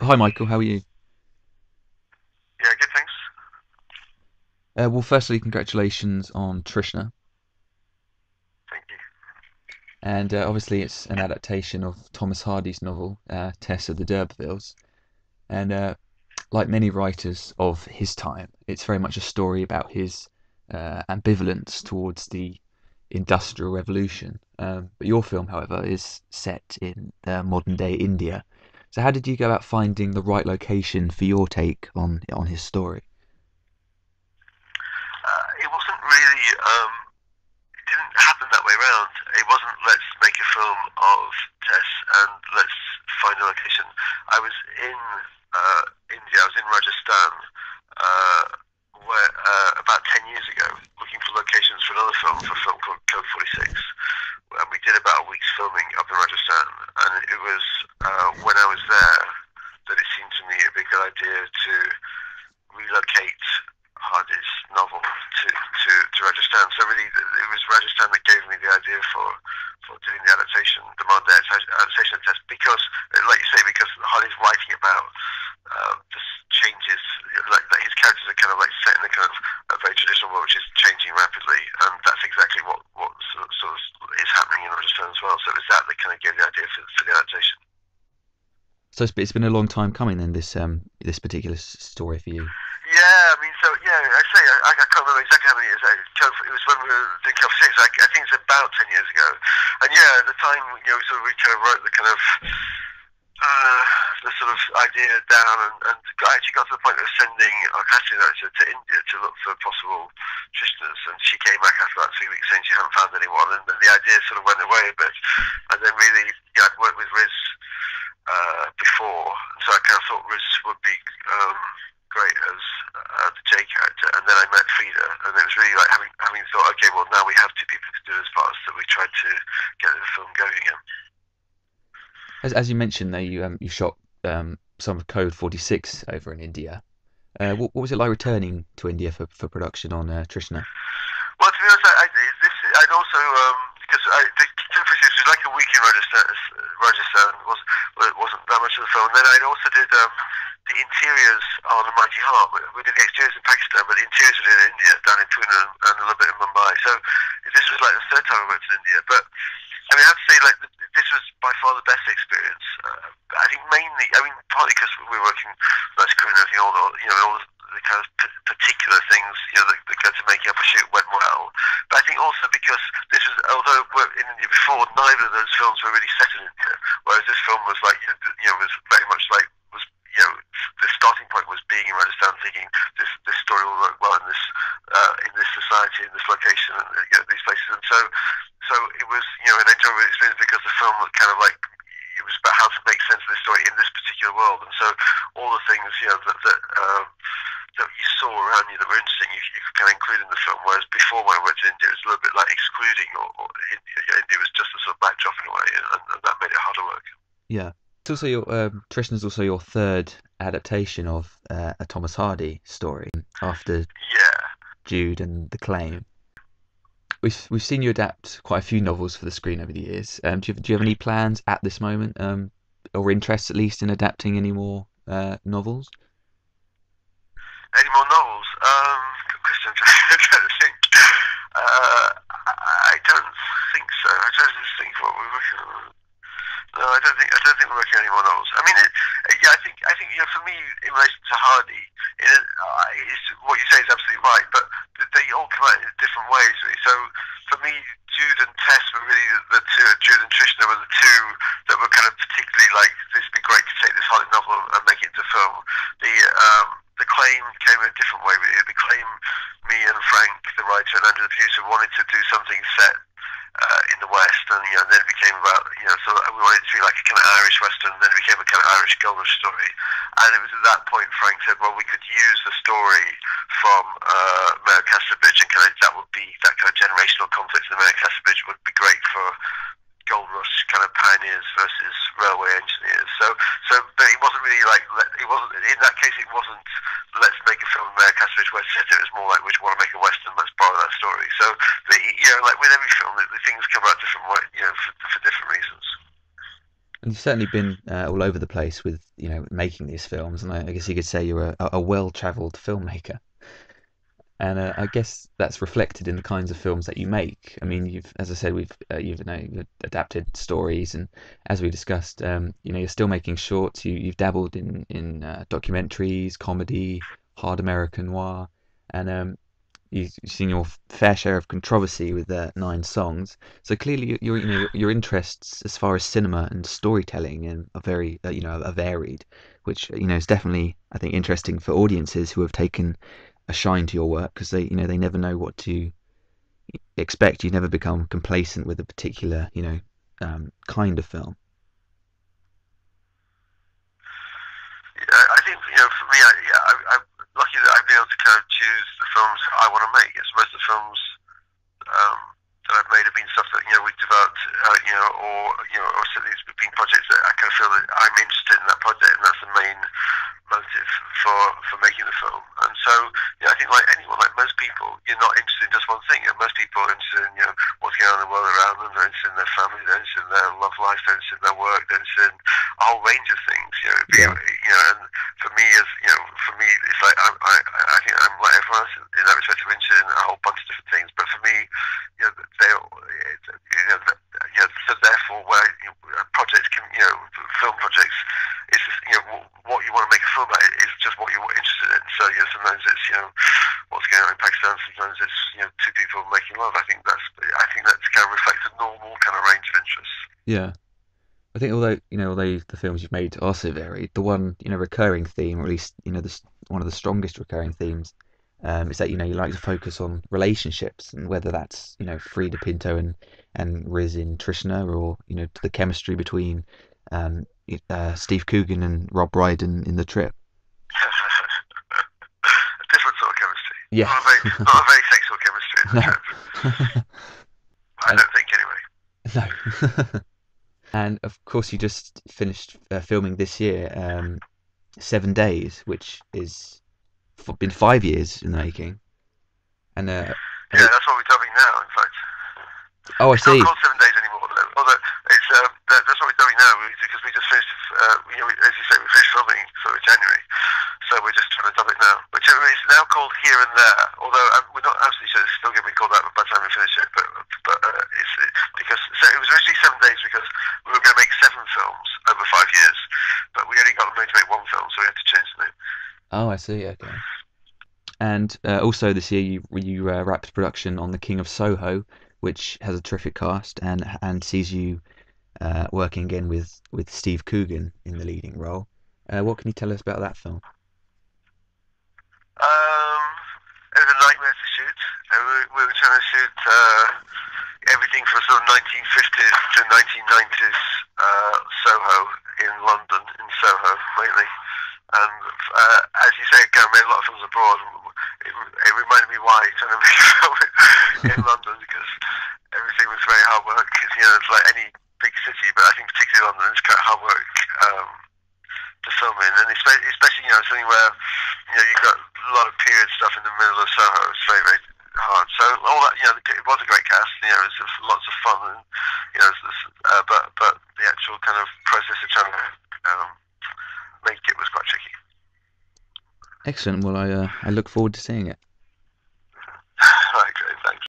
Hi Michael, how are you? Yeah, good, thanks. Well, firstly, congratulations on Trishna, Thank you. and obviously it's an adaptation of Thomas Hardy's novel Tess of the D'Urbervilles, and like many writers of his time, it's very much a story about his ambivalence towards the Industrial Revolution. But your film, however, is set in modern day India. So, how did you go about finding the right location for your take on his story? It wasn't really, it didn't happen that way around. It wasn't let's make a film of Tess and let's find a location. I was in India, I was in Rajasthan, uh, where about 10 years ago, looking for locations for another film, for a film called Code 46. And we did about a week's filming up in Rajasthan. And it was when I was there that it seemed to me a big good idea to relocate Hardy's novel to Rajasthan. So really, it was Rajasthan that gave me the idea for doing the adaptation, the modern adaptation test, because, like you say, because Hardy's writing about the changes, like his characters are kind of like set in a kind of a very traditional world, which is changing rapidly, and that's exactly what sort of is happening in Rajasthan as well. So it was that that kind of gave the idea for the adaptation. So it's been a long time coming then, this particular story for you. Yeah, I mean, so yeah, I say I can't remember exactly how many years. It was when we were doing Cover Six. I think it's about 10 years ago. And yeah, at the time, sort of we kind of wrote uh, the sort of idea down, and I actually got to the point of sending our casting director to India to look for possible Trishnas, and she came back after about 3 weeks saying she hadn't found anyone, and then the idea sort of went away a bit. And then really, yeah, I'd worked with Riz before, so I kind of thought Riz would be great as the J character, and then I met Frida, and it was really like having thought, okay, well now we have two people to do this part, so we tried to get the film going again. As you mentioned, there you shot some of Code 46 over in India. What was it like returning to India for production on Trishna? Well, to be honest, I'd also because the Tempest was like a week in Rajasthan. Rajasthan wasn't that much of the film. Then I also did the interiors on A Mighty Heart. We did the exteriors in Pakistan, but the interiors we did in India, down in Pune and a little bit in Mumbai. So this was like the third time I went to India. But I mean, I have to say, like, this was by far the best experience. I think mainly, I mean, partly because we were working less crew and everything, all the kind of particular things, that go to making up a shoot went well. But I think also because this was, although we were in India before, neither of those films were really set in India. Whereas this film was like, was very much like, was, the starting point was being in Rajasthan, thinking this story will work well in this society, in this location, and these places. And so it was, an enjoyable experience because the film was kind of like, it was about how to make sense of this story in this particular world. And so all the things, that you saw around you that were interesting, you could kind of include in the film. Whereas before, when I went to India, it was a little bit like excluding, or India was just a sort of backdrop in a way, and that made it harder work. Yeah, it's also your Trishna's also your third adaptation of a Thomas Hardy story after Yeah. Jude and The Claim. We've seen you adapt quite a few novels for the screen over the years. Do you have any plans at this moment, or interest at least in adapting any more novels? Any more novels? Good question. I'm trying to think. I don't think so. I trying to think what we're working on. No, I don't think we're working on any more novels. I mean, yeah, I think for me, in relation to Hardy, what you say is absolutely right, but they all come out in different ways. Really. So for me, Jude and Tess were really the two. Jude and Trishna were the two that were kind of particularly like, this would be great to take this Hardy novel and make it into film. The Claim came in a different way. Really. The Claim, me and Frank, the writer, and Andrew, the producer, wanted to do something set in the West, and then it became about, so we wanted it to be like a kind of Irish Western, and then it became a kind of Irish gold rush story. And it was at that point Frank said, well, we could use the story from Mayor Casterbridge, and kind of that would be that kind of generational conflict in the Mayor Casterbridge would be great for gold rush kind of pioneers versus railway engineers. But it wasn't really like, it wasn't in that case. It wasn't let's make a film Mayor Casterbridge West set. It was more like we want to make a western. Let's borrow that story. So like with every film, the things come out different way, for different reasons. And you've certainly been all over the place with, making these films, and I guess you could say you're a well-traveled filmmaker. And I guess that's reflected in the kinds of films that you make. I mean, as I said, you've adapted stories, and as we discussed, you're still making shorts. You've dabbled in documentaries, comedy, hard American noir, and you've seen your fair share of controversy with 9 songs. So clearly, your interests as far as cinema and storytelling and are very are varied, which is definitely, I think, interesting for audiences who have taken a shine to your work, because they never know what to expect. You never become complacent with a particular kind of film. I think for me, I'm lucky that I've been able to kind of choose the films I want to make. It's most of the films um, that I've made have been stuff that we've developed, or certainly it's been projects that I kind of feel that I'm interested in that project, and that's the main motive for making the film. And so, I think like anyone, like most people, you're not interested in just one thing. Most people are interested in what's going on in the world around them. They're interested in their family. They're interested in their love life. They're interested in their work. They're interested in a whole range of things. Yeah, And for me, it's like I think I'm like everyone else in that respect. I'm interested in a whole bunch of different things. But for me, they, so therefore, where projects can, film projects, is just, what you want to make a film about is just what you're interested in. So sometimes it's what's going on in Pakistan. Sometimes it's two people making love. I think that's kind of reflects a normal kind of range of interests. yeah. I think although the films you've made are so varied, the one recurring theme, or at least one of the strongest recurring themes, is that you like to focus on relationships, and whether that's Frida Pinto and Riz in Trishna, or the chemistry between Steve Coogan and Rob Brydon in The Trip. A different sort of chemistry. Yeah. Not a very sexual chemistry in The No. Trip. I don't think anyway. No. And of course, you just finished filming this year, 7 Days, which is been 5 years in the making. And I Yeah, think, that's what we're dubbing now. In fact, oh, I it's not see. called 7 Days anymore. Although it's that's what we're doing now, because we just finished. As you say, we finished filming sort of January, so we're just trying to dub it now. Which it's now called Here and There. Although we're not absolutely sure it's still going to be called that by the time we finish it. But it's because so it was originally 7 days because we were going to make 7 films over 5 years, but we only got the money to make one film, so we had to change the name. Oh, I see. Okay. And also this year, you wrapped production on The King of Soho, which has a terrific cast, and sees you working again with Steve Coogan in the leading role. What can you tell us about that film? Um, it was a nightmare to shoot. And we were trying to shoot everything from sort of 1950s to 1990s Soho in London, in Soho mainly. And as you say, I made a lot of films abroad. It reminded me why trying to make a film in London, because everything was very hard work. It's like any big city, but I think particularly London, it's kind of hard work to film in, and especially something where you've got a lot of period stuff in the middle of Soho. It's very, very hard. So all that, it was a great cast. It's just lots of fun, and but the actual kind of process of trying to make it was quite tricky. Excellent. Well, I look forward to seeing it.